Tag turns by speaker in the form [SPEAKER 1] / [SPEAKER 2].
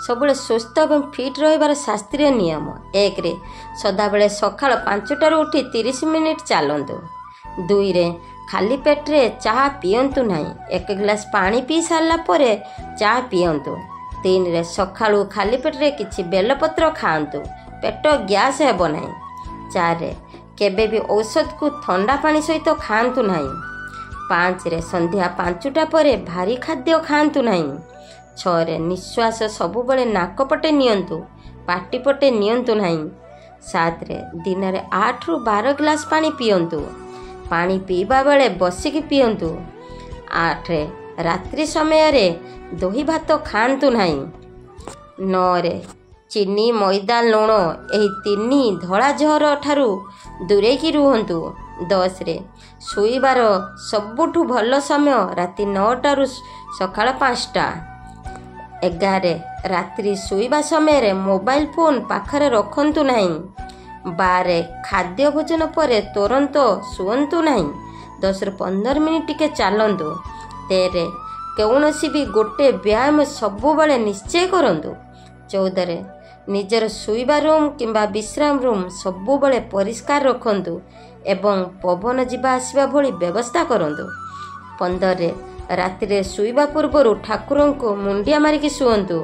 [SPEAKER 1] ସବୁବେଳେ ସୁସ୍ଥ ଏବଂ ଫିଟ୍ ରହିବାର ଶାସ୍ତ୍ରୀୟ ନିୟମ। 1ରେ ସଦାବେଳେ ସକାଳ 5ଟାରୁ ଉଠି 30 ମିନିଟ୍ ଚାଲନ୍ତୁ। 2ରେ ଖାଲି ପେଟରେ ଚାହା ପିଅନ୍ତୁ ନାହିଁ। 1 ଗ୍ଲାସ୍ ପାଣି ପିଇ ସାରିଲା ପରେ ଚାହା ପିଅନ୍ତୁ। 3ରେ ସକାଳୁ ଖାଲି ପେଟରେ କିଛି ବେଲପତ୍ର ଖାଆନ୍ତୁ, ପେଟ ଗ୍ୟାସ୍ ହେବ ନାହିଁ। 4ରେ କେବେ ବି ଔଷଧକୁ ଥଣ୍ଡା ପାଣି ସହିତ ଖାଆନ୍ତୁ ନାହିଁ। 5ରେ ସନ୍ଧ୍ୟା 5ଟା ପରେ ଭାରି ଖାଦ୍ୟ ଖାଆନ୍ତୁ ନାହିଁ। 6ରେ ନିଶ୍ୱାସ ସବୁବେଳେ ନାକ ପଟେ ନିଅନ୍ତୁ, ପାଟି ପଟେ ନିଅନ୍ତୁ ନାହିଁ। 7ରେ ଦିନରେ 8ରୁ 12 ଗ୍ଲାସ୍ ପାଣି ପିଅନ୍ତୁ। ପାଣି ପିଇବା ବେଳେ ବସିକି ପିଅନ୍ତୁ। 8ରେ ରାତ୍ରି ସମୟରେ ଦହି ଭାତ ଖାଆନ୍ତୁ ନାହିଁ। 9ରେ ଚିନି, ମଇଦା, ଲୁଣ ଏହି 3 ଧଳା ଜହର ଠାରୁ ଦୂରେଇକି ରୁହନ୍ତୁ। 10ରେ ଶୋଇବାର ସବୁଠୁ ଭଲ ସମୟ ରାତି 9ଟାରୁ ସକାଳ 5ଟା। 11ରେ ରାତ୍ରି ଶୋଇବା ସମୟରେ ମୋବାଇଲ ଫୋନ୍ ପାଖରେ ରଖନ୍ତୁ ନାହିଁ। 12ରେ ଖାଦ୍ୟ ଭୋଜନ ପରେ ତୁରନ୍ତ ଶୁଅନ୍ତୁ ନାହିଁ। 10ରୁ 15 ମିନିଟ୍ ଟିକେ ଚାଲନ୍ତୁ। 13ରେ କୌଣସି ବି ଗୋଟେ ବ୍ୟାୟାମ ସବୁବେଳେ ନିଶ୍ଚୟ କରନ୍ତୁ। 14ରେ ନିଜର ଶୋଇବା ରୁମ୍ କିମ୍ବା ବିଶ୍ରାମ ରୁମ୍ ସବୁବେଳେ ପରିଷ୍କାର ରଖନ୍ତୁ ଏବଂ ପବନ ଯିବା ଆସିବା ଭଳି ବ୍ୟବସ୍ଥା କରନ୍ତୁ। 15ରେ ରାତିରେ ଶୋଇବା ପୂର୍ବରୁ ଠାକୁରଙ୍କୁ ମୁଣ୍ଡିଆ ମାରିକି ଶୁଅନ୍ତୁ।